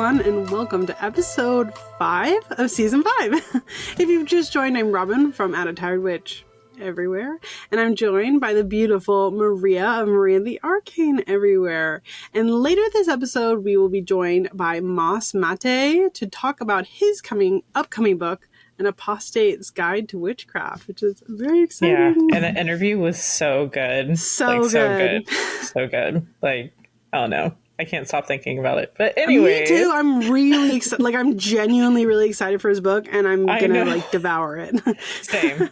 everyone, and welcome to episode 5 of season 5. If you've just joined, I'm Robyn from At a Tired Witch Everywhere, and I'm joined by the beautiful Maria of Maria the Arcane Everywhere. And later this episode, we will be joined by Moss Matthey to talk about his upcoming book, An Apostate's Guide to Witchcraft, which is very exciting. Yeah, and the interview was so good. So good. Like, I don't know. I can't stop thinking about it. But anyway. Me too. I'm really excited. Like, I'm genuinely really excited for his book, and I'm going to, devour it. Same.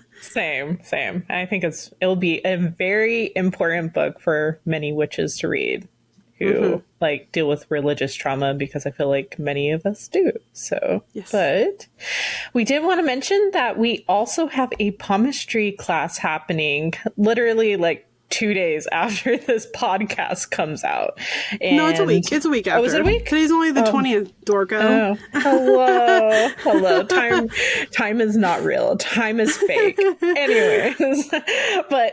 I think it'll be a very important book for many witches to read who, deal with religious trauma, because I feel like many of us do. So, yes. But we did want to mention that we also have a palmistry class happening literally 2 days after this podcast comes out. And no, it's a week. It's a week after. Oh, is it a week? Today's only the 20th, Dorco. Oh, hello. Time is not real. Time is fake.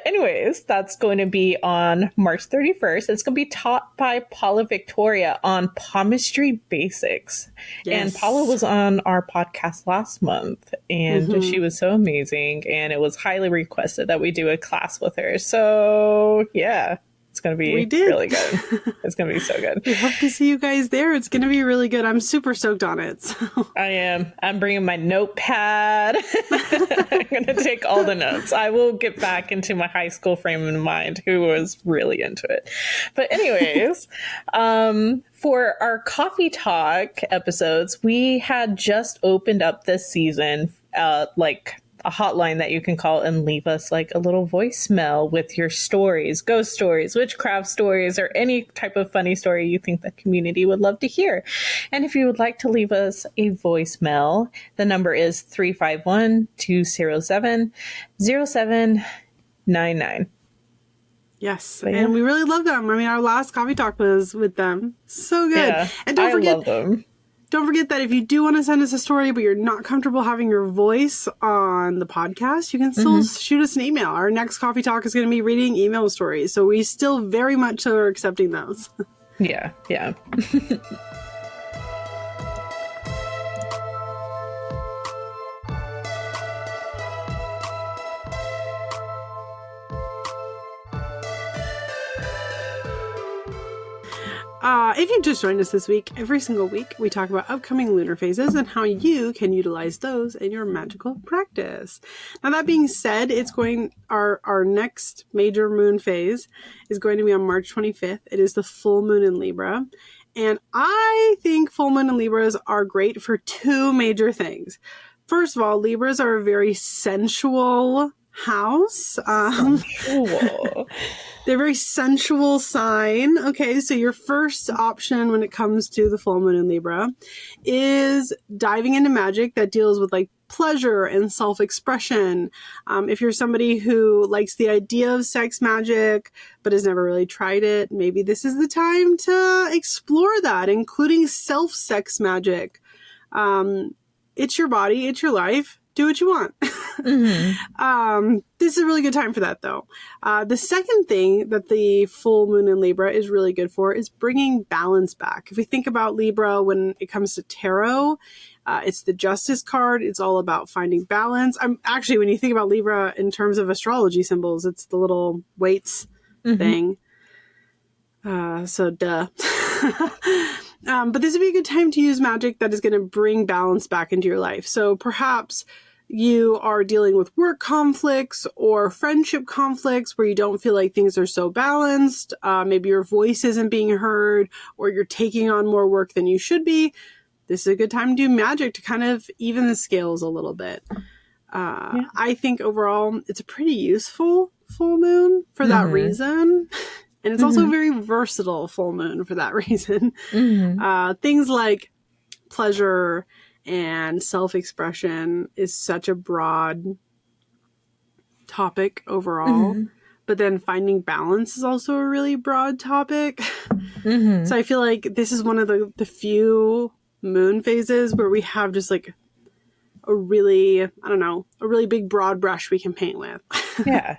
Anyways, that's going to be on March 31st. It's going to be taught by Paula Victoria on palmistry basics. Yes. And Paula was on our podcast last month, and she was so amazing, and it was highly requested that we do a class with her. So yeah, it's going to be really good. It's going to be so good. We hope to see you guys there. It's going to be really good. I'm super stoked on it. So. I am. I'm bringing my notepad. I'm going to take all the notes. I will get back into my high school frame of mind, who was really into it. But anyways, for our coffee talk episodes, we had just opened up this season, a hotline that you can call and leave us a little voicemail with your stories, ghost stories, witchcraft stories, or any type of funny story you think the community would love to hear. And if you would like to leave us a voicemail, the number is 351-207-0799. Yes, and we really love them. I mean, our last coffee talk was with them. So good. Yeah, and don't forget, love them. Don't forget that if you do want to send us a story, but you're not comfortable having your voice on the podcast, you can still shoot us an email. Our next coffee talk is going to be reading email stories. So we still very much are accepting those. Yeah. If you've just joined us this week, every single week we talk about upcoming lunar phases and how you can utilize those in your magical practice. Now, that being said, our next major moon phase is going to be on March 25th. It is the full moon in Libra. And I think full moon in Libras are great for two major things. First of all, Libras are a very sensual house. They're a very sensual sign. Okay, so your first option when it comes to the full moon in Libra is diving into magic that deals with pleasure and self-expression. If you're somebody who likes the idea of sex magic but has never really tried it, maybe this is the time to explore that, including self-sex magic. It's your body, it's your life. Do what you want. This is a really good time for that, though. The second thing that the full moon in Libra is really good for is bringing balance back. If we think about Libra when it comes to tarot, it's the Justice card. It's all about finding balance. When you think about Libra in terms of astrology symbols, it's the little weights thing. So duh. But this would be a good time to use magic that is going to bring balance back into your life. So perhaps you are dealing with work conflicts or friendship conflicts where you don't feel like things are so balanced. Maybe your voice isn't being heard, or you're taking on more work than you should be. This is a good time to do magic to kind of even the scales a little bit. I think overall it's a pretty useful full moon for that reason. And it's also a very versatile full moon for that reason. Things like pleasure and self-expression is such a broad topic overall. But then finding balance is also a really broad topic. So I feel like this is one of the few moon phases where we have just a really big broad brush we can paint with. Yeah.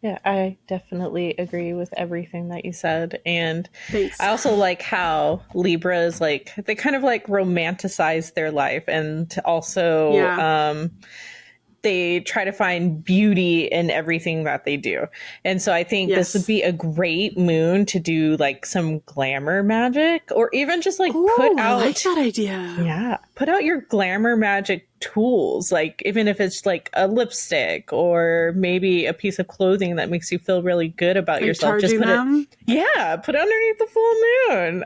Yeah, I definitely agree with everything that you said. And Thanks. I also like how Libra is like, they kind of like romanticize their life, and also Yeah. they try to find beauty in everything that they do. And so I think this would Yes. be a great moon to do like some glamour magic, or even just like put Oh, I like out, that idea. yeah, put out your glamour magic tools, like even if it's like a lipstick or maybe a piece of clothing that makes you feel really good about Like yourself. Just charging put it, them. yeah, put it underneath the full moon.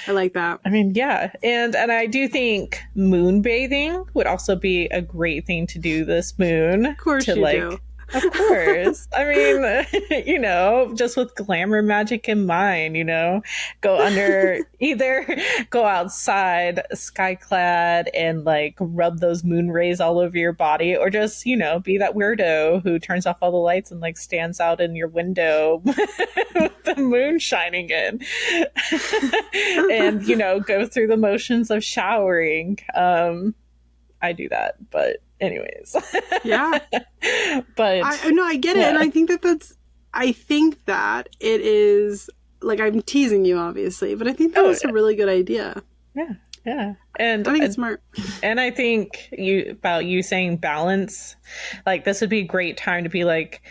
I like that. Yeah, and I do think moon bathing would also be a great thing to do this moon. Of course To you like, do. of course. Just with glamour magic in mind, go under either go outside skyclad and like rub those moon rays all over your body, or just, be that weirdo who turns off all the lights and like stands out in your window with the moon shining in. And, go through the motions of showering. I do that, but anyways. Yeah. But I get it. yeah. And I think that it is, like, I'm teasing you, obviously, but I think that is a really good idea. Yeah. And I think it's smart. And I think you saying balance, like this would be a great time to be like,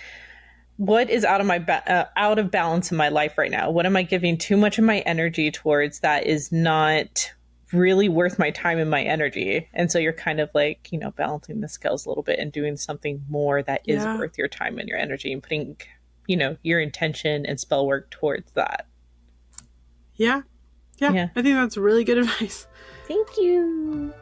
what is out of balance in my life right now? What am I giving too much of my energy towards that is not really worth my time and my energy? And so you're kind of like, balancing the scales a little bit and doing something more that is worth your time and your energy, and putting, your intention and spell work towards that. Yeah. I think that's really good advice. Thank you.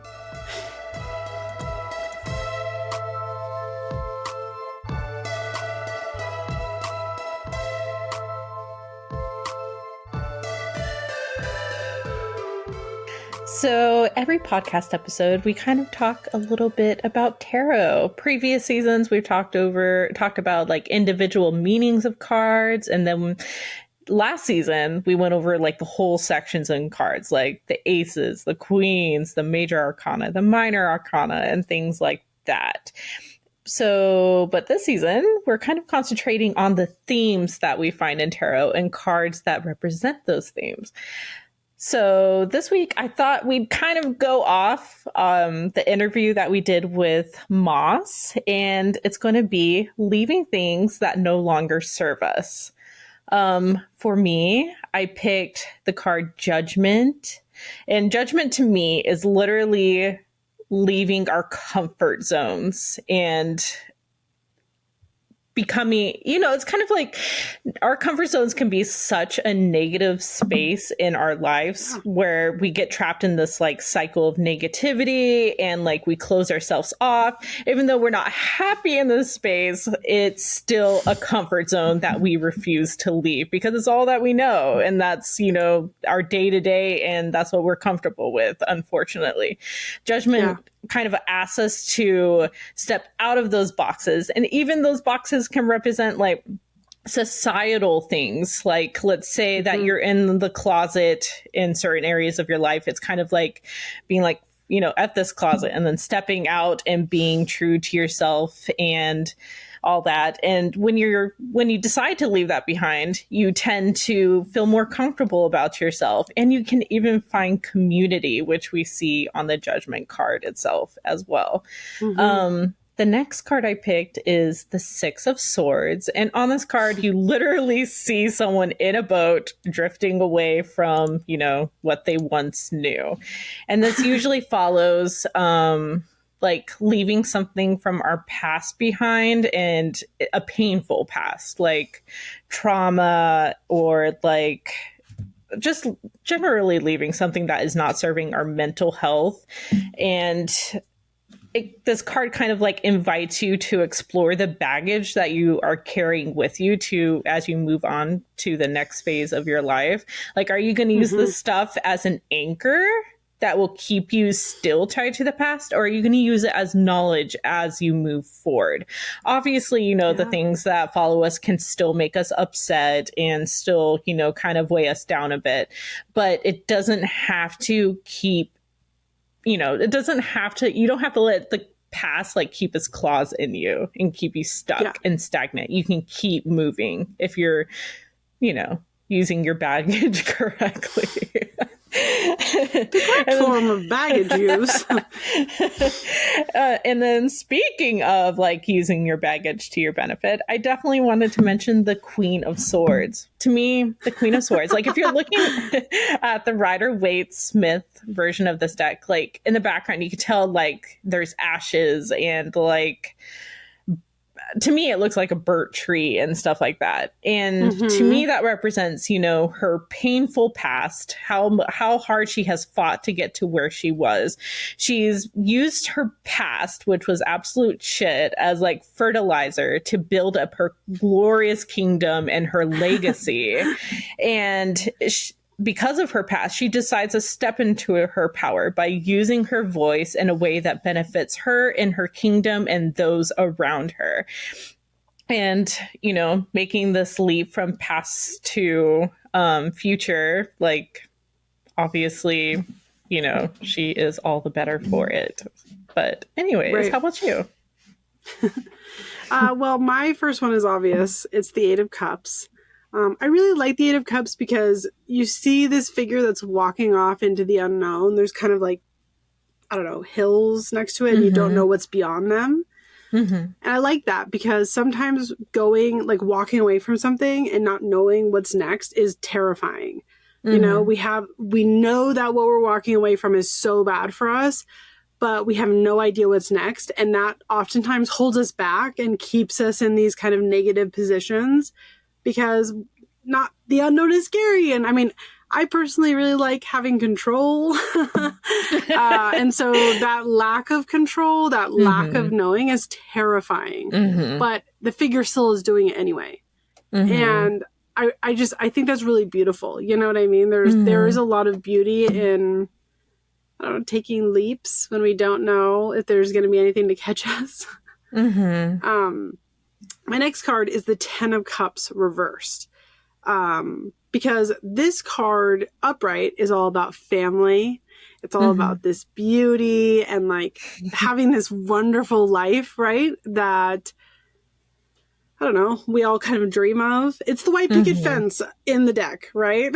So every podcast episode, we kind of talk a little bit about tarot. Previous seasons, we've talked about like individual meanings of cards. And then last season, we went over like the whole sections in cards, like the aces, the queens, the major arcana, the minor arcana, and things like that. So, but this season, we're kind of concentrating on the themes that we find in tarot and cards that represent those themes. So this week, I thought we'd kind of go off the interview that we did with Moss, and it's going to be leaving things that no longer serve us. For me, I picked the card Judgment, and Judgment to me is literally leaving our comfort zones and becoming, it's kind of like our comfort zones can be such a negative space in our lives where we get trapped in this like cycle of negativity, and like we close ourselves off. Even though we're not happy in this space, it's still a comfort zone that we refuse to leave because it's all that we know. And that's, our day to day, and that's what we're comfortable with, unfortunately. Judgment kind of asks us to step out of those boxes. And even those boxes can represent like societal things. Like, let's say that you're in the closet in certain areas of your life. It's kind of like being like, at this closet, and then stepping out and being true to yourself and all that. And when you decide to leave that behind, you tend to feel more comfortable about yourself, and you can even find community, which we see on the Judgment card itself as well. The next card I picked is the Six of Swords. And on this card, you literally see someone in a boat drifting away from, what they once knew. And this usually follows like leaving something from our past behind, and a painful past, like trauma, or like just generally leaving something that is not serving our mental health. And this card kind of like invites you to explore the baggage that you are carrying with you as you move on to the next phase of your life. Like, are you going to use this stuff as an anchor that will keep you still tied to the past, or are you going to use it as knowledge as you move forward? Obviously, the things that follow us can still make us upset and still, kind of weigh us down a bit, but it doesn't have to keep, you don't have to let past like keep its claws in you and keep you stuck and stagnant. You can keep moving if you're, using your baggage correctly. The correct form of baggage use. And then speaking of like using your baggage to your benefit, I definitely wanted to mention the Queen of Swords. To me, the Queen of Swords, like if you're looking at the Rider-Waite-Smith version of this deck, like in the background, you could tell like there's ashes and like, to me, it looks like a burnt tree and stuff like that. And to me, that represents, her painful past, how hard she has fought to get to where she was. She's used her past, which was absolute shit, as like fertilizer to build up her glorious kingdom and her legacy. And because of her past, she decides to step into her power by using her voice in a way that benefits her and her kingdom and those around her. And, making this leap from past to future, like, obviously, she is all the better for it. But anyways, How about you? Well, my first one is obvious. It's the Eight of Cups. I really like the Eight of Cups because you see this figure that's walking off into the unknown. There's kind of like, I don't know, hills next to it, and you don't know what's beyond them. And I like that because sometimes walking away from something and not knowing what's next is terrifying. We know that what we're walking away from is so bad for us, but we have no idea what's next. And that oftentimes holds us back and keeps us in these kind of negative positions. Because not the unknown is scary. And I mean, I personally really like having control. And so that lack of control, that lack of knowing is terrifying. But the figure still is doing it anyway. And I think that's really beautiful. You know what I mean? There is a lot of beauty in, I don't know, taking leaps when we don't know if there's going to be anything to catch us. My next card is the Ten of Cups reversed. Because this card upright is all about family. It's all about this beauty and like having this wonderful life, right? That, I don't know, we all kind of dream of. It's the white picket fence in the deck, right?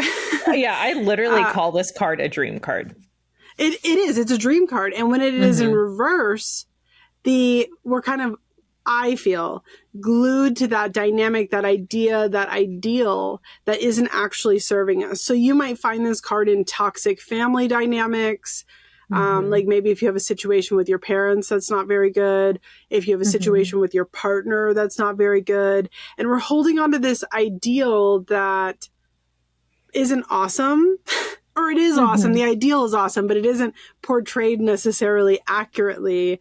Yeah, I literally call this card a dream card. It is. It's a dream card. And when it is in reverse, we're kind of, I feel, glued to that dynamic, that idea, that ideal that isn't actually serving us. So you might find this card in toxic family dynamics. Like maybe if you have a situation with your parents that's not very good, if you have a situation with your partner that's not very good, and we're holding on to this ideal that isn't awesome, or it is awesome. The ideal is awesome, but it isn't portrayed necessarily accurately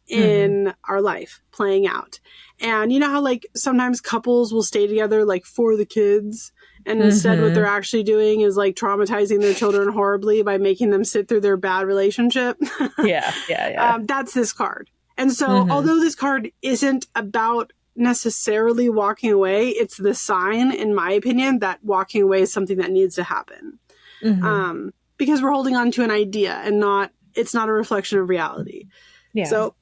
in our life playing out. And you know how like sometimes couples will stay together like for the kids, and instead what they're actually doing is like traumatizing their children horribly by making them sit through their bad relationship. That's this card. And so although this card isn't about necessarily walking away, it's the sign, in my opinion, that walking away is something that needs to happen. Because we're holding on to an idea and it's not a reflection of reality. So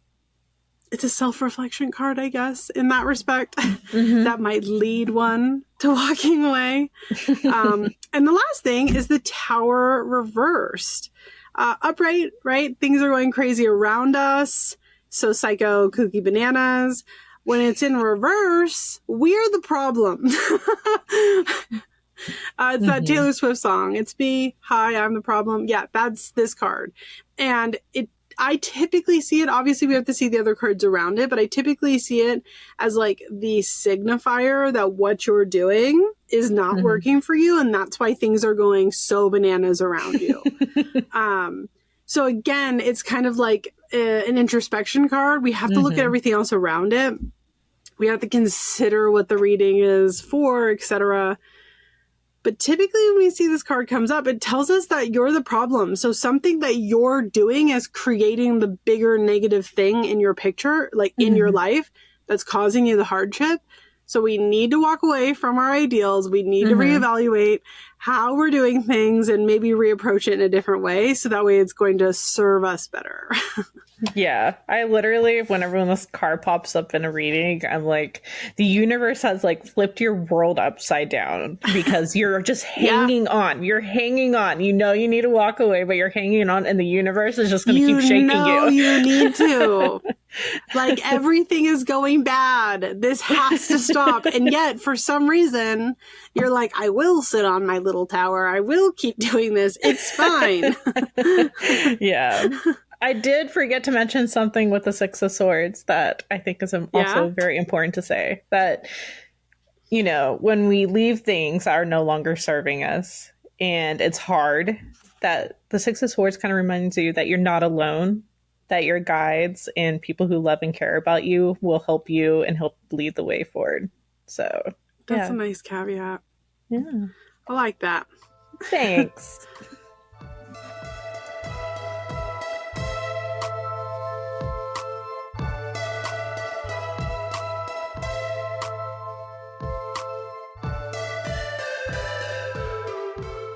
it's a self-reflection card, I guess, in that respect. That might lead one to walking away. And the last thing is the Tower reversed. Upright, right? Things are going crazy around us. So psycho, kooky bananas. When it's in reverse, we're the problem. It's that Taylor Swift song. It's me. Hi, I'm the problem. Yeah, that's this card. And I typically see it, obviously we have to see the other cards around it, but I typically see it as like the signifier that what you're doing is not working for you, and that's why things are going so bananas around you. So again, it's kind of like an introspection card. We have to look at everything else around it. We have to consider what the reading is for, etc. But typically when we see this card comes up, it tells us that you're the problem. So something that you're doing is creating the bigger negative thing in your picture, like in your life, that's causing you the hardship. So we need to walk away from our ideals. We need to reevaluate how we're doing things and maybe reapproach it in a different way. So that way it's going to serve us better. Yeah, I literally, whenever this car pops up in a reading, I'm like, the universe has like flipped your world upside down because you're just Yeah. hanging on. You're hanging on. You know you need to walk away, but you're hanging on, and the universe is just going to keep shaking know you. you need to. Like, everything is going bad. This has to stop. And yet, for some reason, you're like, I will sit on my little tower. I will keep doing this. It's fine. Yeah. I did forget to mention something with the Six of Swords that I think is also very important to say. That, you know, when we leave things that are no longer serving us, and it's hard, that the Six of Swords kind of reminds you that you're not alone, that your guides and people who love and care about you will help you and help lead the way forward. So, That's a nice caveat. Yeah. I like that. Thanks.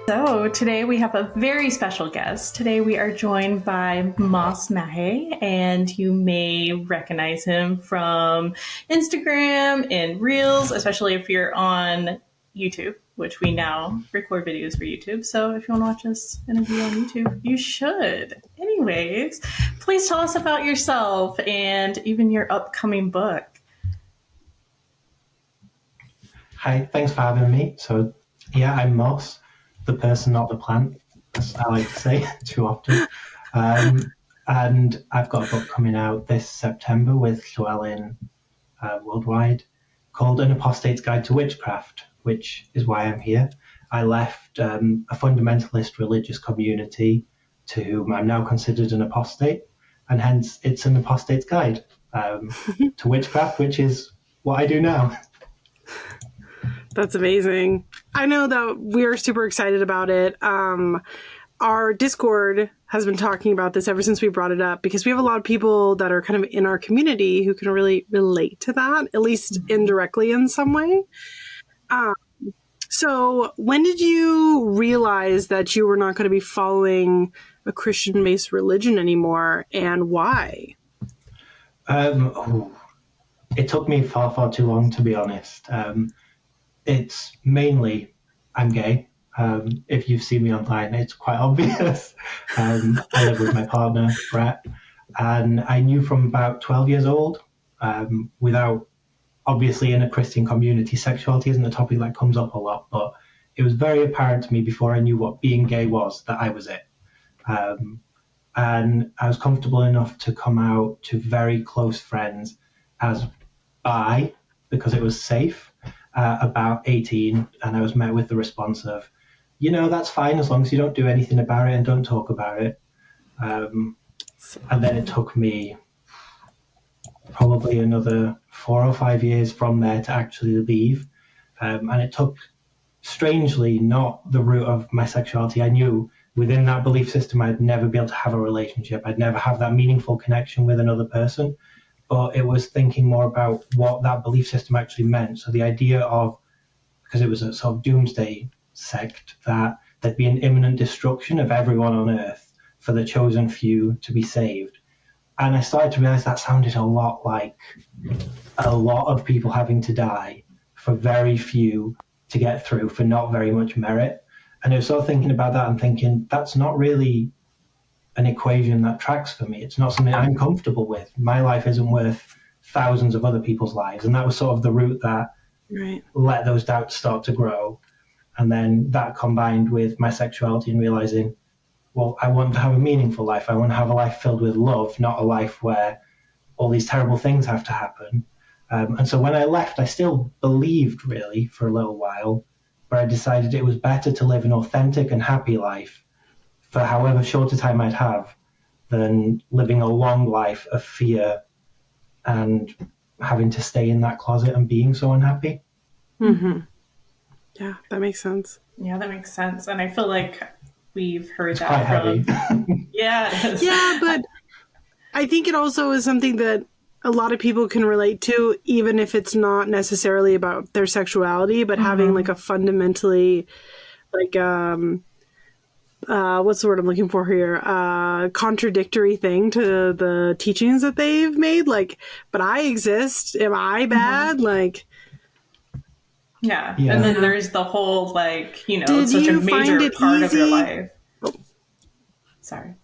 So today we have a very special guest. Today we are joined by Moss Matthey, and you may recognize him from Instagram and Reels, especially if you're on YouTube, which we now record videos for YouTube. So if you want to watch this interview on YouTube, you should. Anyways, please tell us about yourself and even your upcoming book. Hi, thanks for having me. So, yeah, I'm Moss, the person, not the plant, as I like to say too often. And I've got a book coming out this September with Llewellyn worldwide called An Apostate's Guide to Witchcraft, which is why I'm here. I left a fundamentalist religious community to whom I'm now considered an apostate, and hence it's an apostate's guide to witchcraft, which is what I do now. That's amazing. I know that we're super excited about it. Our Discord has been talking about this ever since we brought it up, because we have a lot of people that are kind of in our community who can really relate to that, at least indirectly in some way. So when did you realize that you were not going to be following a Christian-based religion anymore, and why? It took me far, far too long, to be honest. It's mainly I'm gay. If you've seen me online, it's quite obvious. I live with my partner, Brett, and I knew from about 12 years old, without, obviously in a Christian community, sexuality isn't a topic that comes up a lot, but it was very apparent to me before I knew what being gay was that I was it. And I was comfortable enough to come out to very close friends as bi, because it was safe. About 18, and I was met with the response of, you know, that's fine as long as you don't do anything about it and don't talk about it. And then it took me probably another 4 or 5 years from there to actually leave. And it took, strangely, not the root of my sexuality. I knew within that belief system I'd never be able to have a relationship. I'd never have that meaningful connection with another person. But it was thinking more about what that belief system actually meant. So the idea of, because it was a sort of doomsday sect, that there'd be an imminent destruction of everyone on earth for the chosen few to be saved. And I started to realize that sounded a lot like a lot of people having to die for very few to get through for not very much merit. And I was sort of thinking about that and thinking, that's not really an equation that tracks for me. It's not something I'm comfortable with. My life isn't worth thousands of other people's lives. And that was sort of the root that let those doubts start to grow. And then that combined with my sexuality and realizing, well, I want to have a meaningful life. I want to have a life filled with love, not a life where all these terrible things have to happen. And so when I left, I still believed really for a little while, but I decided it was better to live an authentic and happy life for however short a time I'd have, than living a long life of fear and having to stay in that closet and being so unhappy. Mm-hmm. Yeah, that makes sense. Yeah, that makes sense. And I feel like we've heard It's that quite from... heavy. Yeah, it is. Yeah, but I think it also is something that a lot of people can relate to, even if it's not necessarily about their sexuality, but having like a fundamentally like what's the word I'm looking for here? Contradictory thing to the teachings that they've made. Like, but I exist. Am I bad? Like, Yeah. Yeah. And then there's the whole, like, you know, Did it's such a you find major it part of your easy? life. Sorry.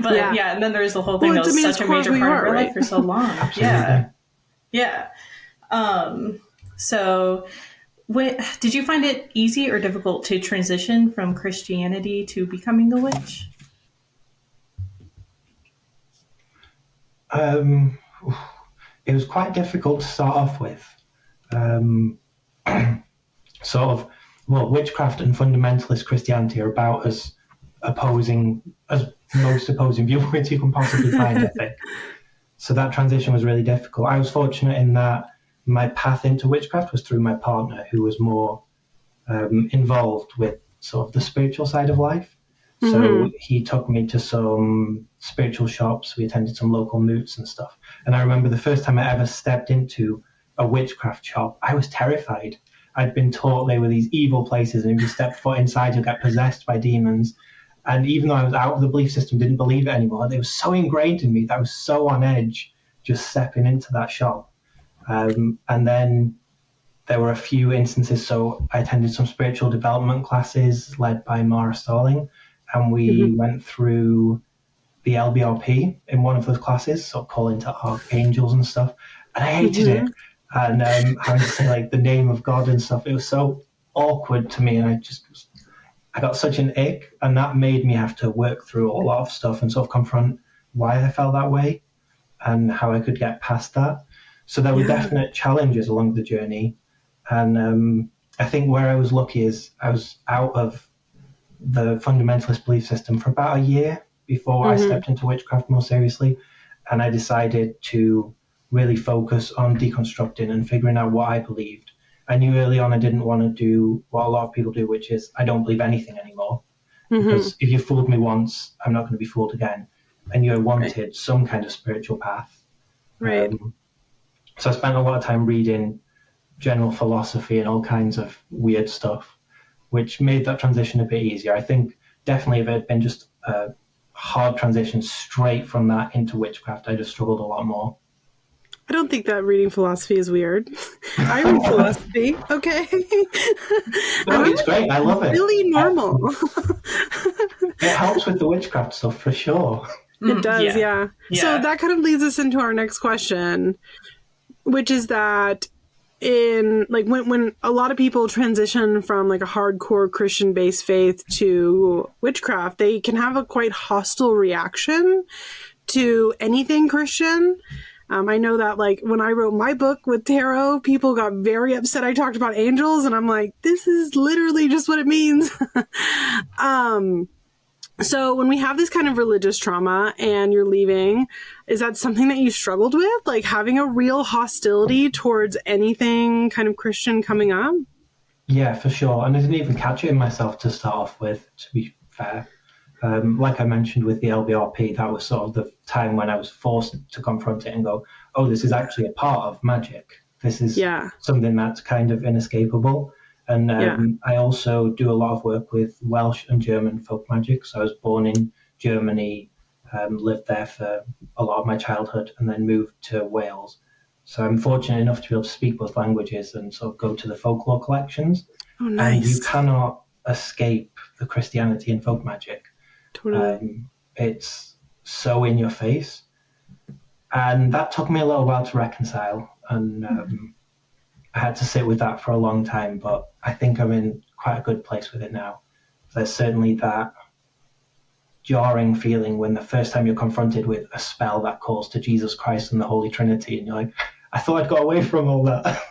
But Yeah. and then there's the whole thing Well, that was it's such a core of major who you part of are, your right? life for so long. Absolutely. Yeah. So did you find it easy or difficult to transition from Christianity to becoming a witch? It was quite difficult to start off with. Witchcraft and fundamentalist Christianity are about as most opposing viewpoints you can possibly find, I think. So that transition was really difficult. I was fortunate in that my path into witchcraft was through my partner, who was more involved with sort of the spiritual side of life. So he took me to some spiritual shops. We attended some local moots and stuff. And I remember the first time I ever stepped into a witchcraft shop, I was terrified. I'd been taught they were these evil places, and if you step foot inside, you'll get possessed by demons. And even though I was out of the belief system, didn't believe it anymore, it was so ingrained in me that I was so on edge just stepping into that shop. And then there were a few instances. So I attended some spiritual development classes led by Mara Starling, and we went through the LBRP in one of those classes, so calling to archangels and stuff. And I hated it. And having to say like the name of God and stuff, it was so awkward to me, and I got such an ick, and that made me have to work through a lot of stuff and sort of confront why I felt that way and how I could get past that. So there were definite challenges along the journey. And I think where I was lucky is I was out of the fundamentalist belief system for about a year before I stepped into witchcraft more seriously. And I decided to really focus on deconstructing and figuring out what I believed. I knew early on I didn't want to do what a lot of people do, which is I don't believe anything anymore. Because if you fooled me once, I'm not going to be fooled again. I knew I wanted some kind of spiritual path. Right. So I spent a lot of time reading general philosophy and all kinds of weird stuff, which made that transition a bit easier. I think definitely if it had been just a hard transition straight from that into witchcraft, I'd have struggled a lot more. I don't think that reading philosophy is weird. I read philosophy, okay? No, it's great. I love it. Really normal. It helps with the witchcraft stuff for sure. It does, yeah. So Yeah. that kind of leads us into our next question, which is that in like when a lot of people transition from like a hardcore Christian-based faith to witchcraft, they can have a quite hostile reaction to anything Christian. I know that like when I wrote my book with tarot, people got very upset I talked about angels, and I'm like, this is literally just what it means. So when we have this kind of religious trauma and you're leaving, is that something that you struggled with? Like having a real hostility towards anything kind of Christian coming up? Yeah, for sure. And I didn't even catch it in myself to start off with, to be fair. Like I mentioned with the LBRP, that was sort of the time when I was forced to confront it and go, oh, this is actually a part of magic. This is something that's kind of inescapable. And I also do a lot of work with Welsh and German folk magic. So I was born in Germany, lived there for a lot of my childhood, and then moved to Wales. So I'm fortunate enough to be able to speak both languages and sort of go to the folklore collections. Oh, nice. And you cannot escape the Christianity in folk magic. Totally. It's so in your face. And that took me a little while to reconcile. And I had to sit with that for a long time, but I think I'm in quite a good place with it now. There's certainly that jarring feeling when the first time you're confronted with a spell that calls to Jesus Christ and the Holy Trinity, and you're like, I thought I'd got away from all that.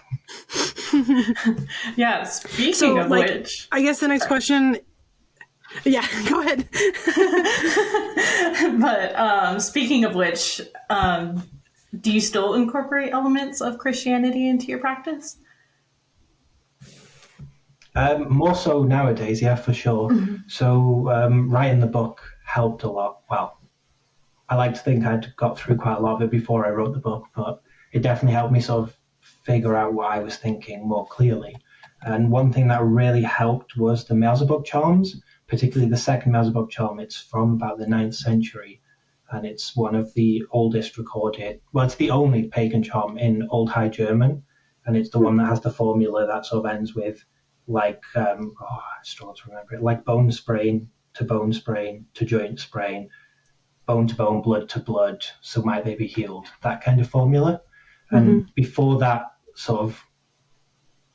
Yeah, speaking of which... I guess the next question... Yeah, go ahead. But speaking of which, do you still incorporate elements of Christianity into your practice? More so nowadays, yeah, for sure. So writing the book helped a lot. Well, I like to think I'd got through quite a lot of it before I wrote the book, but it definitely helped me sort of figure out what I was thinking more clearly. And one thing that really helped was the Beelzebub charms, particularly the second Beelzebub charm. It's from about the 9th century, and it's one of the oldest recorded. Well, it's the only pagan charm in Old High German, and it's the one that has the formula that sort of ends with like I struggle to remember it, like bone sprain to joint sprain, bone to bone, blood to blood, so might they be healed. That kind of formula. And before that sort of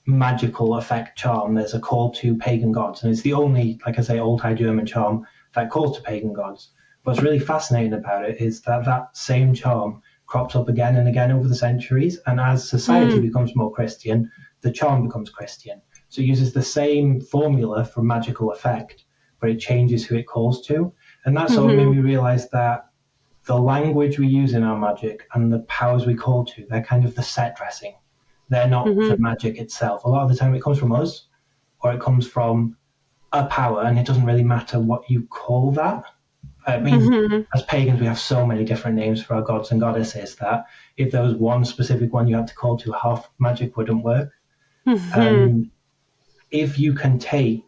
magical effect charm, there's a call to pagan gods, and it's the only, like I say, Old High German charm that calls to pagan gods. What's really fascinating about it is that that same charm crops up again and again over the centuries, and as society becomes more Christian, the charm becomes Christian. So it uses the same formula for magical effect, but it changes who it calls to. And that sort of made me realize that the language we use in our magic and the powers we call to, they're kind of the set dressing. They're not the magic itself. A lot of the time it comes from us, or it comes from a power, and it doesn't really matter what you call that. I mean, as pagans, we have so many different names for our gods and goddesses that if there was one specific one you had to call to, half magic wouldn't work. And if you can take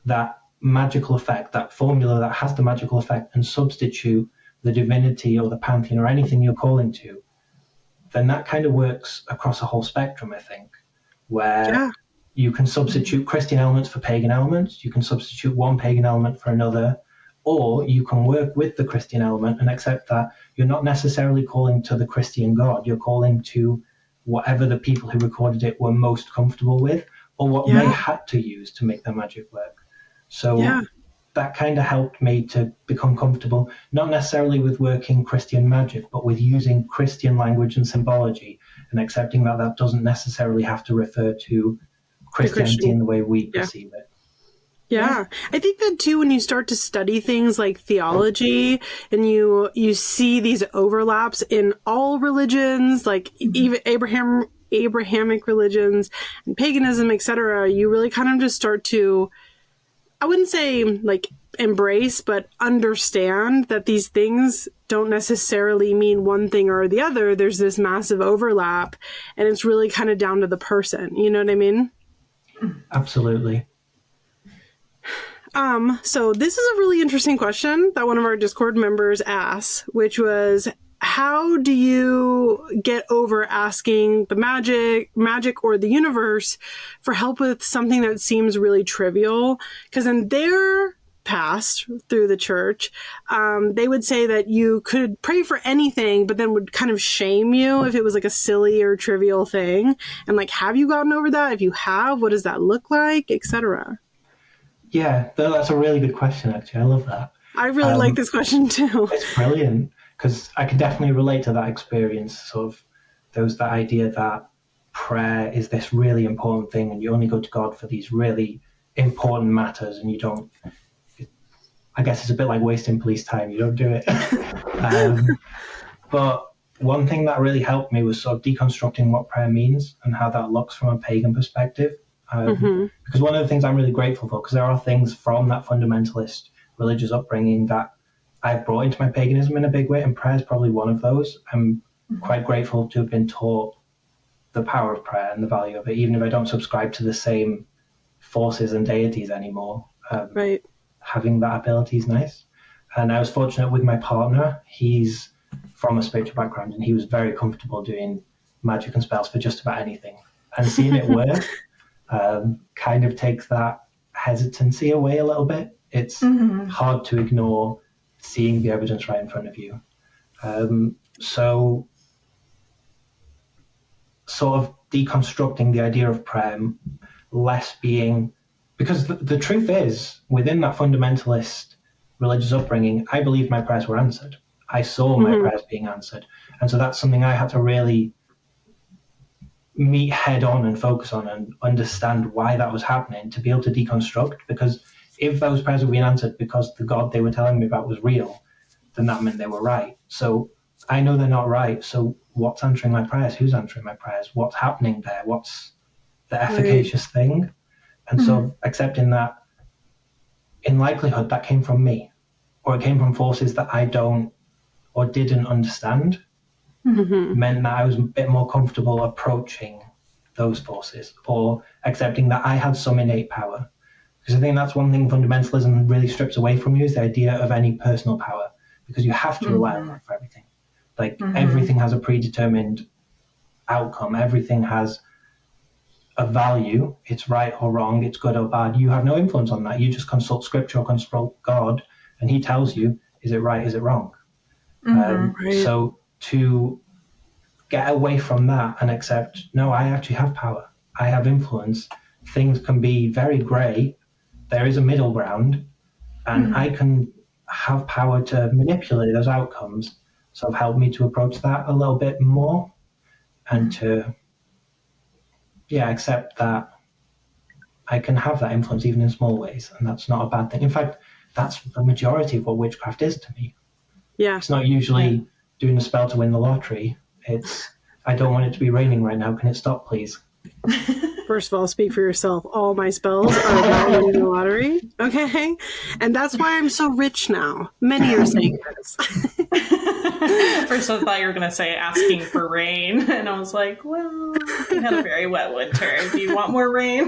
that magical effect, that formula that has the magical effect, and substitute the divinity or the pantheon or anything you're calling to, then that kind of works across a whole spectrum, I think, where you can substitute Christian elements for pagan elements, you can substitute one pagan element for another, or you can work with the Christian element and accept that you're not necessarily calling to the Christian God, you're calling to whatever the people who recorded it were most comfortable with, or what they had to use to make their magic work. So that kind of helped me to become comfortable, not necessarily with working Christian magic, but with using Christian language and symbology, and accepting that that doesn't necessarily have to refer to Christianity in the way we perceive it. Yeah. I think that too, when you start to study things like theology and you see these overlaps in all religions, like even Abrahamic religions and paganism, etc., you really kind of just start to, I wouldn't say like embrace, but understand that these things don't necessarily mean one thing or the other. There's this massive overlap, and it's really kind of down to the person. You know what I mean? Absolutely. So this is a really interesting question that one of our Discord members asked, which was, how do you get over asking the magic or the universe for help with something that seems really trivial? Because in their past through the church, they would say that you could pray for anything, but then would kind of shame you if it was like a silly or trivial thing. And like, have you gotten over that? If you have, what does that look like, etc.? Yeah, that's a really good question, actually. I love that. I really like this question too. It's brilliant, because I can definitely relate to that experience. Sort of, there was that idea that prayer is this really important thing, and you only go to God for these really important matters, and you don't. I guess it's a bit like wasting police time. You don't do it. But one thing that really helped me was sort of deconstructing what prayer means and how that looks from a pagan perspective. Because one of the things I'm really grateful for, because there are things from that fundamentalist religious upbringing that I've brought into my paganism in a big way, and prayer is probably one of those. I'm quite grateful to have been taught the power of prayer and the value of it, even if I don't subscribe to the same forces and deities anymore. Having that ability is nice. And I was fortunate with my partner. He's from a spiritual background, and he was very comfortable doing magic and spells for just about anything. And seeing it work kind of takes that hesitancy away a little bit. It's hard to ignore seeing the evidence right in front of you. So sort of deconstructing the idea of prayer, less being, because the truth is, within that fundamentalist religious upbringing, I believe my prayers were answered. I saw my prayers being answered. And so that's something I had to really meet head on and focus on and understand why that was happening, to be able to deconstruct. Because if those prayers were being answered because the God they were telling me about was real, then that meant they were right. So I know they're not right. So what's answering my prayers? Who's answering my prayers? What's happening there? What's the efficacious thing? And so accepting that, in likelihood, that came from me, or it came from forces that I don't or didn't understand, meant that I was a bit more comfortable approaching those forces, or accepting that I had some innate power. Because I think that's one thing fundamentalism really strips away from you, is the idea of any personal power, because you have to rely on that for everything. Like everything has a predetermined outcome. Everything has a value. It's right or wrong. It's good or bad. You have no influence on that. You just consult scripture or consult God, and he tells you, is it right? Is it wrong? So to get away from that and accept, no, I actually have power. I have influence. Things can be very grey. There is a middle ground, and I can have power to manipulate those outcomes. So have helped me to approach that a little bit more, and to, accept that I can have that influence even in small ways, and that's not a bad thing. In fact, that's the majority of what witchcraft is to me. Yeah. It's not usually doing a spell to win the lottery. It's, I don't want it to be raining right now. Can it stop, please? First of all, speak for yourself. All my spells are about winning the lottery. Okay? And that's why I'm so rich now. Many are saying this. First, I thought you were going to say asking for rain. And I was like, well, we had a very wet winter. Do you want more rain?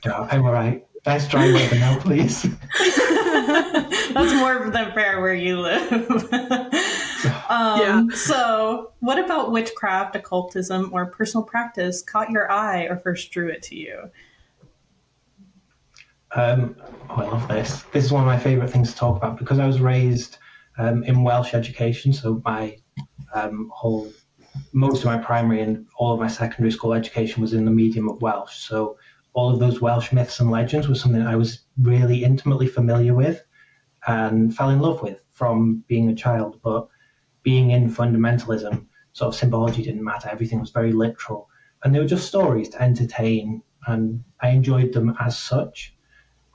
No, I'm all right. Nice dry weather now, please. That's more than fair where you live. So what about witchcraft, occultism, or personal practice caught your eye or first drew it to you? I love this. This is one of my favourite things to talk about, because I was raised in Welsh education. So my most of my primary and all of my secondary school education was in the medium of Welsh. So all of those Welsh myths and legends was something I was really intimately familiar with and fell in love with from being a child. But being in fundamentalism, sort of symbology didn't matter. Everything was very literal. And they were just stories to entertain, and I enjoyed them as such.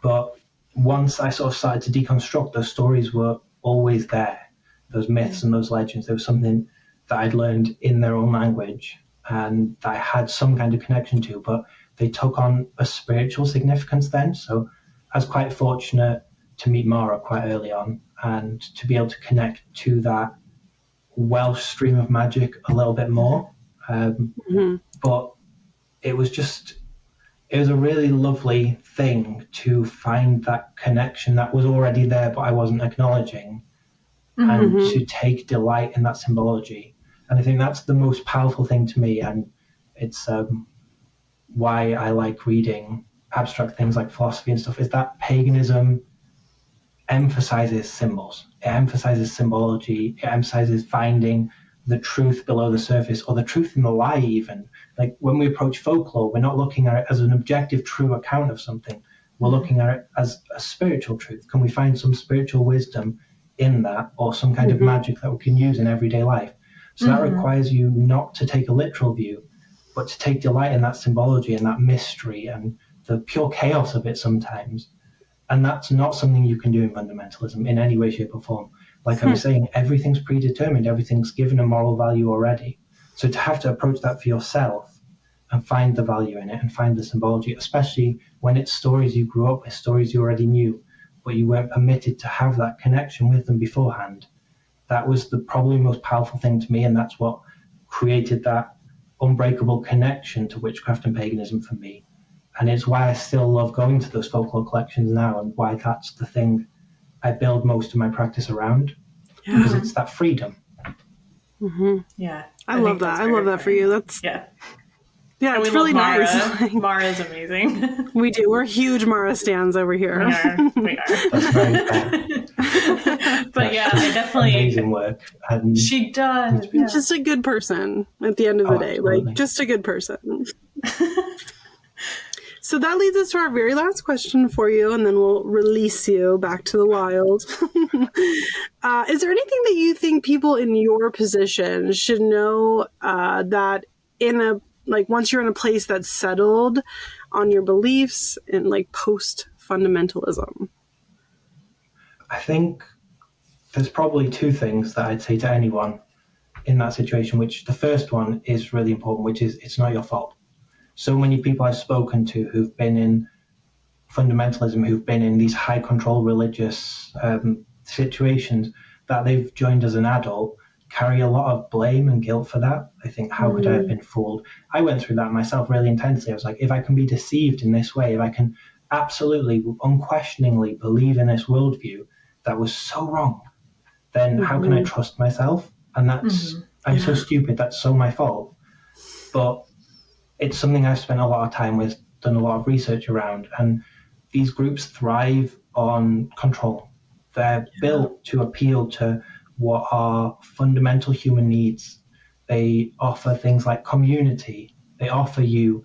But once I sort of started to deconstruct, those stories were always there. Those myths and those legends, there was something that I'd learned in their own language and that I had some kind of connection to, but they took on a spiritual significance then. So I was quite fortunate to meet Mara quite early on and to be able to connect to that Welsh stream of magic a little bit more. But it was a really lovely thing to find that connection that was already there, but I wasn't acknowledging, and to take delight in that symbology. And I think that's the most powerful thing to me. And it's why I like reading abstract things like philosophy and stuff, is that paganism emphasizes symbols. It emphasizes symbology. It emphasizes finding the truth below the surface, or the truth in the lie even. Like when we approach folklore, we're not looking at it as an objective true account of something. We're looking at it as a spiritual truth. Can we find some spiritual wisdom in that, or some kind of magic that we can use in everyday life? So that requires you not to take a literal view, but to take delight in that symbology and that mystery and the pure chaos of it sometimes. And that's not something you can do in fundamentalism in any way, shape, or form. Like I was saying, everything's predetermined, everything's given a moral value already. So to have to approach that for yourself and find the value in it and find the symbology, especially when it's stories you grew up with, stories you already knew, but you weren't permitted to have that connection with them beforehand, that was the probably most powerful thing to me. And that's what created that unbreakable connection to witchcraft and paganism for me. And it's why I still love going to those folklore collections now, and why that's the thing I build most of my practice around, because it's that freedom. Yeah. I love that. I love that for you. That's yeah, it's really nice. Mara's amazing. We do. We're huge Mara stans over here. We are. That's very fair. But yeah, I definitely. Amazing work. And She does. Just a good person at the end of the day. Absolutely. Like, just a good person. So that leads us to our very last question for you, and then we'll release you back to the wild. Is there anything that you think people in your position should know that once you're in a place that's settled on your beliefs and like post-fundamentalism? I think there's probably two things that I'd say to anyone in that situation, which the first one is really important, which is it's not your fault. So many people I've spoken to who've been in fundamentalism, who've been in these high control religious situations that they've joined as an adult, carry a lot of blame and guilt for that. I think, how could I have been fooled? I went through that myself really intensely. I was like, if I can be deceived in this way, if I can absolutely, unquestioningly believe in this worldview that was so wrong, then how can I trust myself? And that's, I'm so stupid, that's so my fault. But it's something I've spent a lot of time with, done a lot of research around, and these groups thrive on control. They're built to appeal to what are fundamental human needs. They offer things like community. They offer you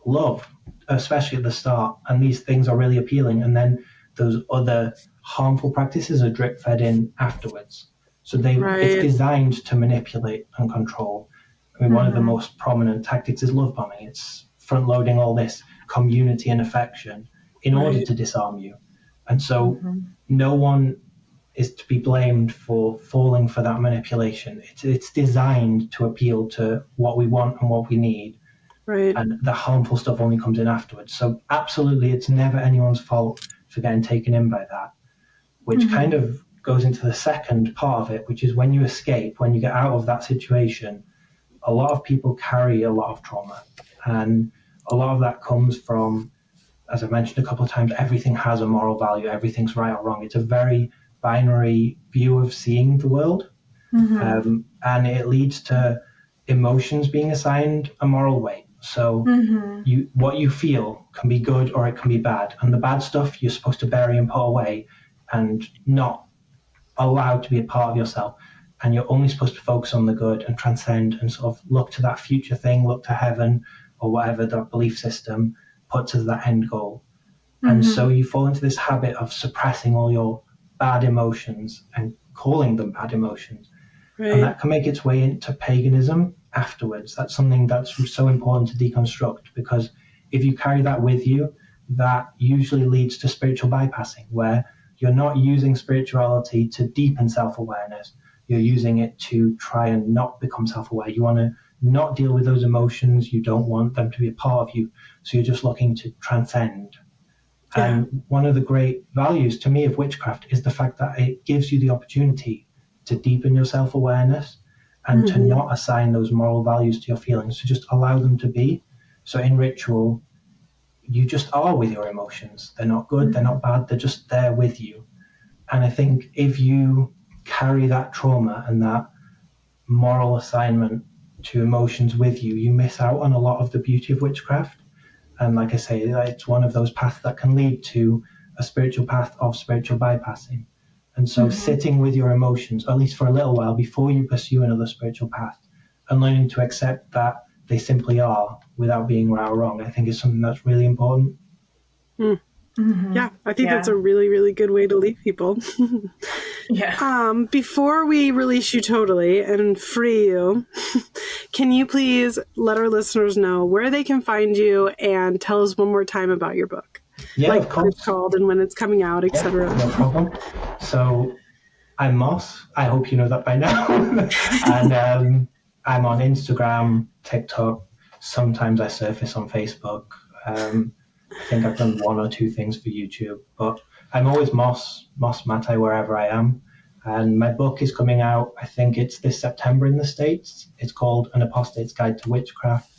love, especially at the start, and these things are really appealing. And then those other harmful practices are drip fed in afterwards. So it's designed to manipulate and control. I mean, one of the most prominent tactics is love bombing. It's front loading all this community and affection in order to disarm you. And so no one is to be blamed for falling for that manipulation. It's designed to appeal to what we want and what we need. Right. And the harmful stuff only comes in afterwards. So absolutely, it's never anyone's fault for getting taken in by that, which kind of goes into the second part of it, which is when you escape, when you get out of that situation, a lot of people carry a lot of trauma. And a lot of that comes from, as I mentioned a couple of times, everything has a moral value, everything's right or wrong. It's a very binary view of seeing the world. And it leads to emotions being assigned a moral weight. So what you feel can be good or it can be bad. And the bad stuff you're supposed to bury and put away and not allowed to be a part of yourself. And you're only supposed to focus on the good and transcend and sort of look to that future thing, look to heaven or whatever that belief system puts as that end goal. And so you fall into this habit of suppressing all your bad emotions and calling them bad emotions. Right. And that can make its way into paganism afterwards. That's something that's so important to deconstruct, because if you carry that with you, that usually leads to spiritual bypassing, where you're not using spirituality to deepen self-awareness. You're using it to try and not become self-aware. You want to not deal with those emotions. You don't want them to be a part of you. So you're just looking to transcend. Yeah. And one of the great values to me of witchcraft is the fact that it gives you the opportunity to deepen your self-awareness and to not assign those moral values to your feelings, to just allow them to be. So in ritual, you just are with your emotions. They're not good, they're not bad, they're just there with you. And I think if you carry that trauma and that moral assignment to emotions with you, you miss out on a lot of the beauty of witchcraft. And like I say, it's one of those paths that can lead to a spiritual path of spiritual bypassing. And so sitting with your emotions, at least for a little while, before you pursue another spiritual path, and learning to accept that they simply are without being right or wrong, I think is something that's really important. Yeah, I think that's a really, really good way to leave people. Before we release you totally and free you, can you please let our listeners know where they can find you and tell us one more time about your book? Yeah, like of course. What it's called and when it's coming out, etc. No problem. So I'm Moss. I hope you know that by now. And I'm on Instagram, TikTok. Sometimes I surface on Facebook. I think I've done one or two things for YouTube, but I'm always Moss Matthey wherever I am. And my book is coming out, I think it's this September in the States. It's called An Apostate's Guide to Witchcraft,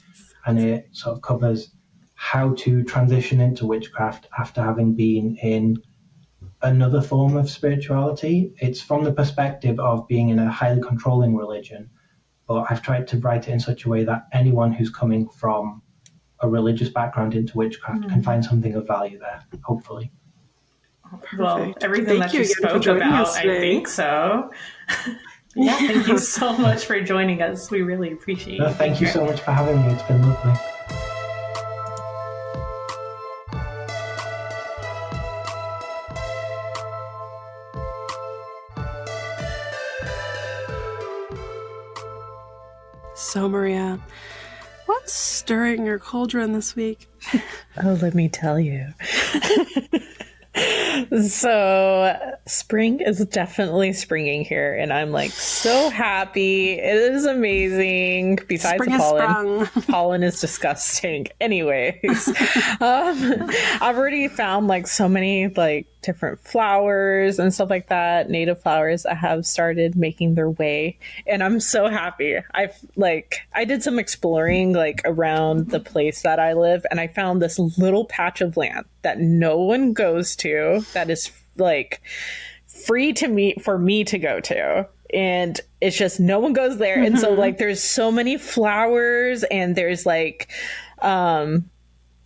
and it sort of covers how to transition into witchcraft after having been in another form of spirituality. It's from the perspective of being in a highly controlling religion, but I've tried to write it in such a way that anyone who's coming from a religious background into witchcraft can find something of value there, hopefully. Well, everything that you spoke about, I think so. Yeah, thank you so much for joining us. We really appreciate it. Thank you so much for having me. It's been lovely. So, Maria, what's stirring your cauldron this week? Oh, let me tell you. So spring is definitely springing here, and I'm like so happy. It is amazing. Besides Spring the has pollen, sprung. pollen is disgusting. Anyways, I've already found like so many like different flowers and stuff like that, native flowers that have started making their way, and I'm so happy. I did some exploring like around the place that I live, and I found this little patch of land that no one goes to, that is like free to me for me to go to, and it's just no one goes there. And so like there's so many flowers, and there's like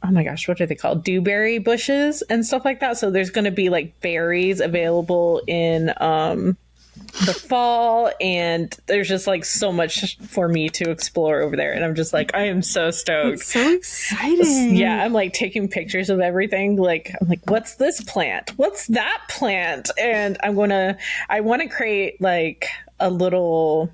oh my gosh, what are they called? Dewberry bushes and stuff like that. So there's going to be like berries available in the fall, and there's just like so much for me to explore over there. And I'm just like, I am so stoked. It's so exciting. Yeah, I'm like taking pictures of everything. Like, I'm like, what's this plant? What's that plant? And I want to create like a little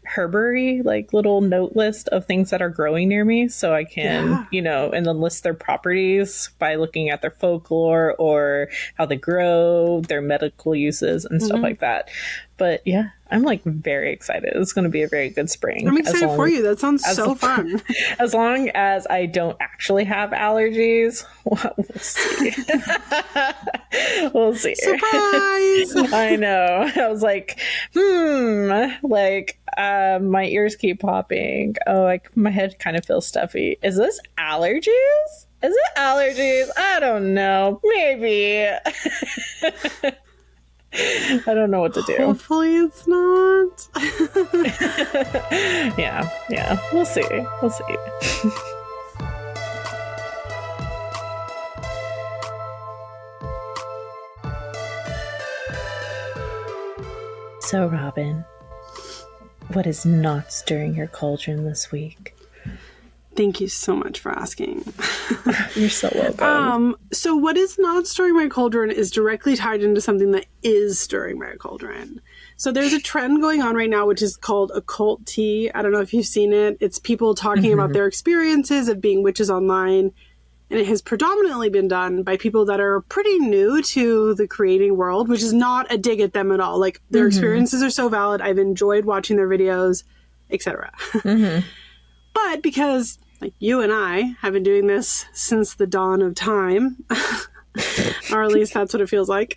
herbery, like little note list of things that are growing near me, so I can, and then list their properties by looking at their folklore or how they grow, their medical uses and stuff like that. But yeah, I'm like very excited. It's going to be a very good spring. I'm excited for you. That sounds so fun. As long as I don't actually have allergies, we'll see. We'll see. Surprise! I know. I was like, my ears keep popping. Oh, like my head kind of feels stuffy. Is this allergies? Is it allergies? I don't know. Maybe. I don't know what to do. Hopefully it's not. Yeah. We'll see. So, Robyn, what is not stirring your cauldron this week? Thank you so much for asking. You're so welcome. So what is not stirring my cauldron is directly tied into something that is stirring my cauldron. So there's a trend going on right now, which is called occult tea. I don't know if you've seen it. It's people talking about their experiences of being witches online. And it has predominantly been done by people that are pretty new to the creating world, which is not a dig at them at all. Like, their experiences are so valid. I've enjoyed watching their videos, etc. But because like you and I have been doing this since the dawn of time, or at least that's what it feels like,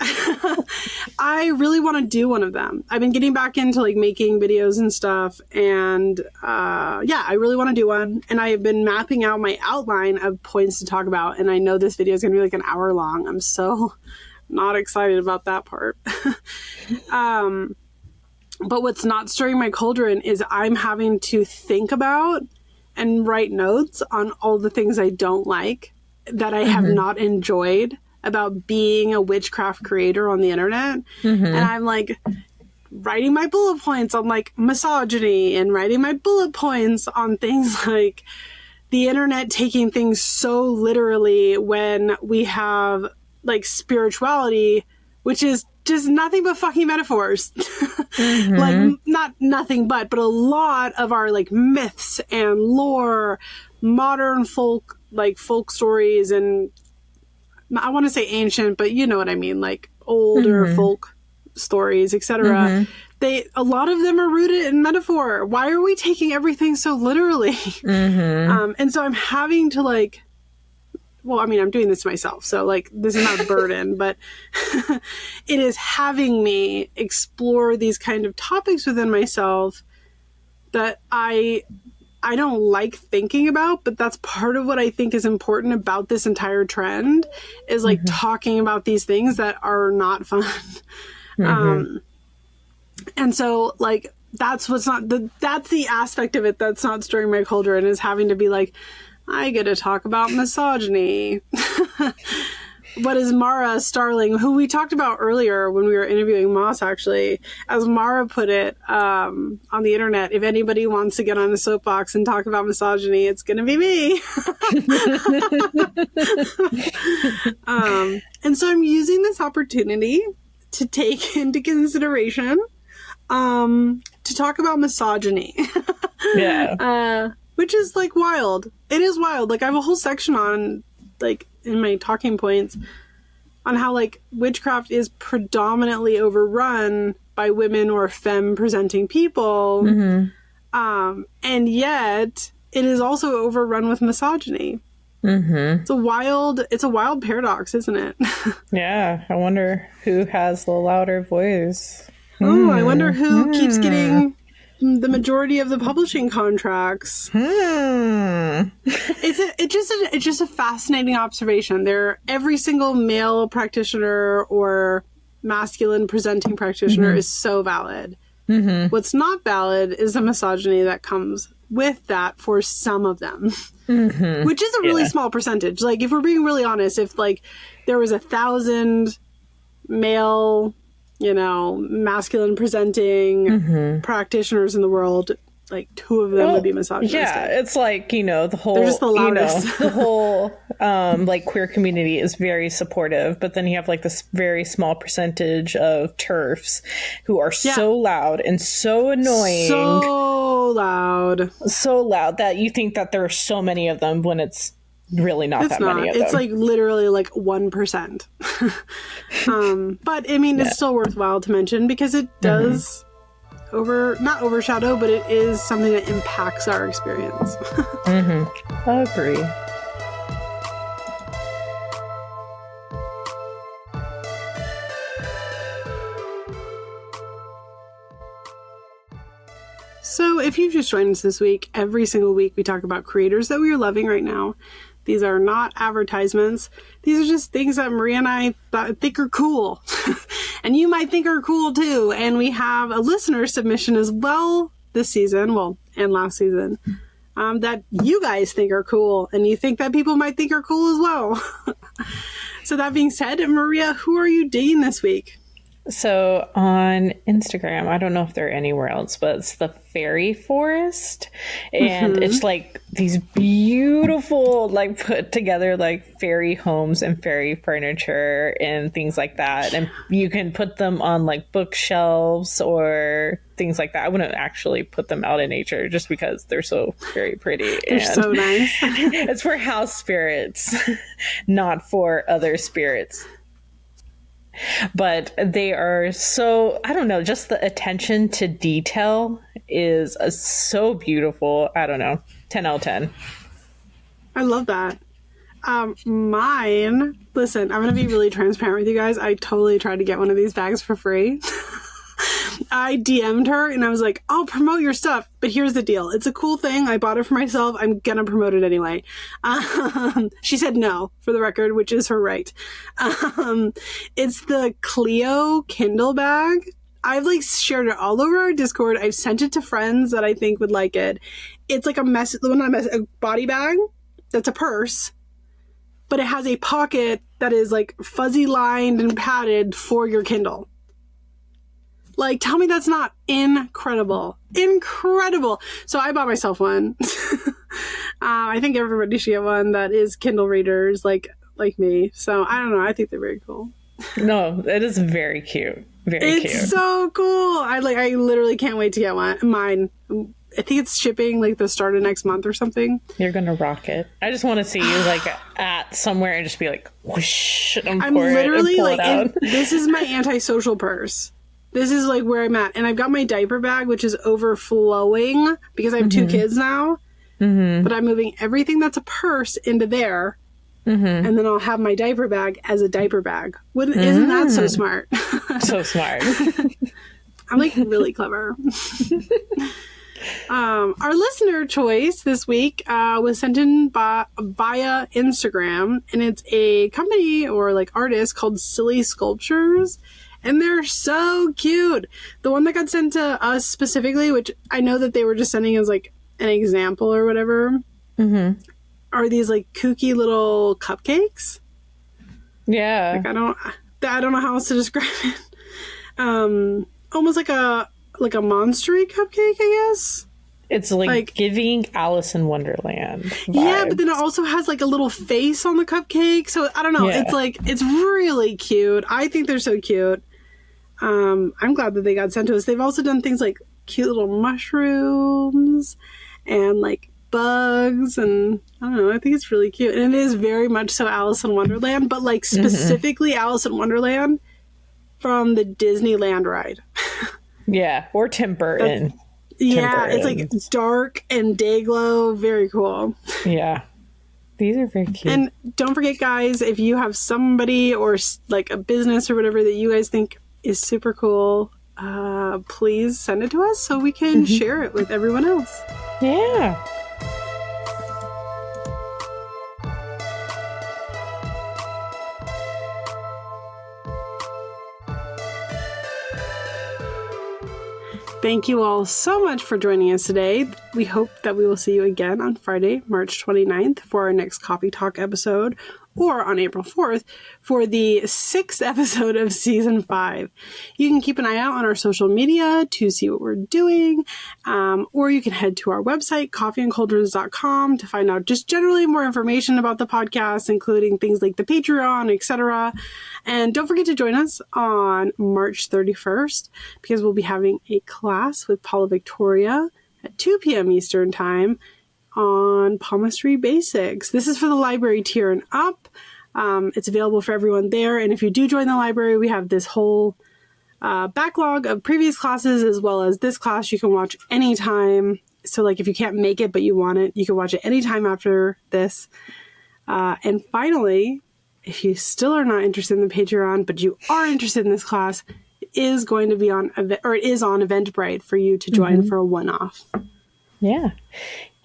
I really want to do one of them. I've been getting back into like making videos and stuff, and I really want to do one. And I have been mapping out my outline of points to talk about, and I know this video is going to be like an hour long. I'm so not excited about that part. But what's not stirring my cauldron is I'm having to think about and write notes on all the things I don't like, that I have not enjoyed about being a witchcraft creator on the internet. And I'm like writing my bullet points on like misogyny, and writing my bullet points on things like the internet taking things so literally when we have like spirituality, which is just nothing but fucking metaphors. Like, not nothing but a lot of our like myths and lore, modern folk stories, and I want to say ancient, but you know what I mean, like older folk stories, etc. A lot of them are rooted in metaphor. Why are we taking everything so literally? And so I'm having to like, well, I mean, I'm doing this to myself, so like this is not a burden, but it is having me explore these kind of topics within myself that I don't like thinking about, but that's part of what I think is important about this entire trend, is like talking about these things that are not fun. And so like that's the aspect of it that's not stirring my cauldron, is having to be like, I get to talk about misogyny. What is Mara Starling, who we talked about earlier when we were interviewing Moss, actually, as Mara put it on the internet, if anybody wants to get on a soapbox and talk about misogyny, it's going to be me. And so I'm using this opportunity to take into consideration to talk about misogyny. Which is like wild. It is wild. Like, I have a whole section on, like, in my talking points on how like witchcraft is predominantly overrun by women or femme presenting people. And yet it is also overrun with misogyny. It's a wild paradox, isn't it? Yeah, I wonder who has the louder voice. I wonder who keeps getting the majority of the publishing contracts. It's just a fascinating observation. Every single male practitioner or masculine presenting practitioner is so valid. What's not valid is the misogyny that comes with that for some of them, which is a really small percentage. Like, if we're being really honest, if like there was 1,000 male, masculine presenting practitioners in the world, like 2 of them would be misogynistic. Yeah, it's like, the whole, they're just the loudest. the whole, like queer community is very supportive, but then you have like this very small percentage of TERFs who are so loud and so annoying. So loud that you think that there are so many of them when it's really not that many of them. It's like literally like 1%. But I mean, it's still worthwhile to mention because it does not overshadow, but it is something that impacts our experience. I agree. So if you've just joined us this week, every single week we talk about creators that we are loving right now. These are not advertisements. These are just things that Maria and I think are cool. And you might think are cool too. And we have a listener submission as well this season, and last season, that you guys think are cool. And you think that people might think are cool as well. So that being said, Maria, who are you digging this week? So on Instagram, I don't know if they're anywhere else, but it's the Fairy Forest. And it's like these beautiful, like put together like fairy homes and fairy furniture and things like that. And you can put them on like bookshelves or things like that. I wouldn't actually put them out in nature just because they're so very pretty. They're so nice. It's for house spirits, not for other spirits. But they are so, I don't know, just the attention to detail is so beautiful. I don't know, 10 out of 10. I love that. Mine, listen, I'm going to be really transparent with you guys. I totally tried to get one of these bags for free. I DM'd her and I was like, I'll promote your stuff. But here's the deal. It's a cool thing. I bought it for myself. I'm going to promote it anyway. She said no, for the record, which is her right. It's the Clio Kindle Bag. I've like shared it all over our Discord. I've sent it to friends that I think would like it. It's like a body bag that's a purse, but it has a pocket that is like fuzzy lined and padded for your Kindle. Like, tell me that's not incredible. Incredible. So I bought myself one. I think everybody should get one that is Kindle readers like me. So I don't know. I think they're very cool. No, it is very cute. Very cute. It's so cool. I literally can't wait to get mine. I think it's shipping like the start of next month or something. You're gonna rock it. I just want to see you like at somewhere and just be like whoosh. And I'm literally like, this is my antisocial purse. This is like where I'm at. And I've got my diaper bag, which is overflowing because I have 2 kids now. But I'm moving everything that's a purse into there. And then I'll have my diaper bag as a diaper bag. Isn't that so smart? So smart. I'm like really clever. Our listener choice this week was sent in via Instagram. And it's a company or like artist called Silly Sculptures. And they're so cute. The one that got sent to us specifically, which I know that they were just sending as like an example or whatever, are these like kooky little cupcakes. Yeah. Like, I don't know how else to describe it. Almost like a monster-y cupcake, I guess. It's like giving Alice in Wonderland vibes. Yeah, but then it also has like a little face on the cupcake. So I don't know. Yeah. It's really cute. I think they're so cute. I'm glad that they got sent to us. They've also done things like cute little mushrooms and like bugs, and I don't know, I think it's really cute. And it is very much so Alice in Wonderland, but like specifically Alice in Wonderland from the Disneyland ride. Yeah, or Tim Burton. Yeah, it's like dark and day glow. Very cool. Yeah. These are very cute. And don't forget, guys, if you have somebody or like a business or whatever that you guys think is super cool, please send it to us so we can share it with everyone else. Yeah. Thank you all so much for joining us today. We hope that we will see you again on Friday, March 29th for our next Coffee Talk episode, or on April 4th for the 6th episode of Season 5. You can keep an eye out on our social media to see what we're doing, or you can head to our website, coffeeandcauldrons.com, to find out just generally more information about the podcast, including things like the Patreon, etc. And don't forget to join us on March 31st, because we'll be having a class with Paula Victoria at 2 p.m. Eastern Time on palmistry basics. This is for the library tier and up. It's available for everyone there. And if you do join the library, we have this whole backlog of previous classes as well as this class you can watch anytime. So like if you can't make it but you want it, you can watch it anytime after this. And finally, if you still are not interested in the Patreon, but you are interested in this class, it is going to be on Eventbrite for you to join for a one-off. Yeah.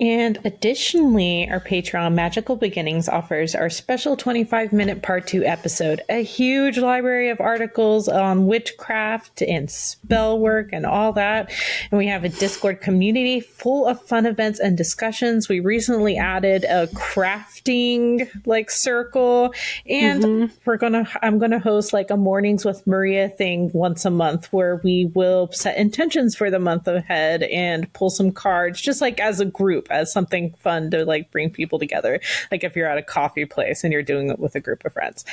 And additionally, our Patreon Magical Beginnings offers our special 25-minute part 2 episode, a huge library of articles on witchcraft and spell work and all that. And we have a Discord community full of fun events and discussions. We recently added a crafting circle, and I'm gonna host like a Mornings with Maria thing once a month where we will set intentions for the month ahead and pull some cards, just like as a group, as something fun to like bring people together, like if you're at a coffee place and you're doing it with a group of friends.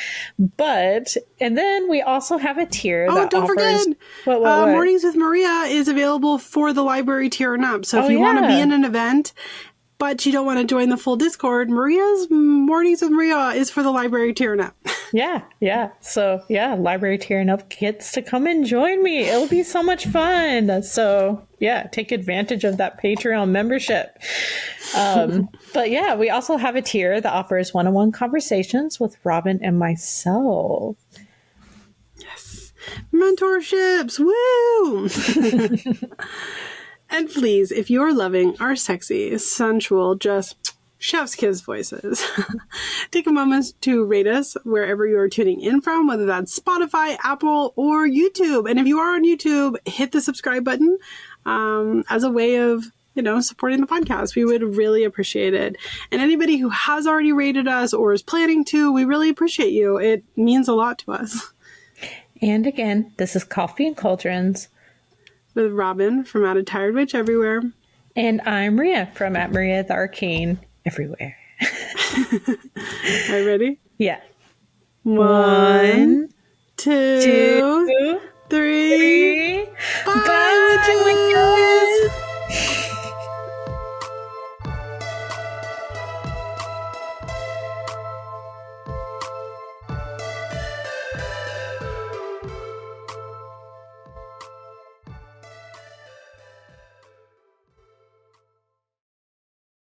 And then we also have a tier that don't offers... forget, what? Mornings with Maria is available for the library tier and up. So if you want to be in an event but you don't want to join the full Discord, Maria's Mornings with Maria is for the library tier and up. Yeah. So yeah, library tier and up gets to come and join me. It'll be so much fun. So yeah, take advantage of that Patreon membership. But yeah, we also have a tier that offers one-on-one conversations with Robyn and myself. Yes. Mentorships. Woo! And please, if you're loving our sexy, sensual, just chef's kiss voices, take a moment to rate us wherever you are tuning in from, whether that's Spotify, Apple, or YouTube. And if you are on YouTube, hit the subscribe button as a way of, supporting the podcast. We would really appreciate it. And anybody who has already rated us or is planning to, we really appreciate you. It means a lot to us. And again, this is Coffee and Cauldrons with Robyn from At a Tired Witch Everywhere. And I'm Maria from At Maria the Arcane Everywhere. Are you ready? Yeah. 1, 2, 3. Bye. Bye.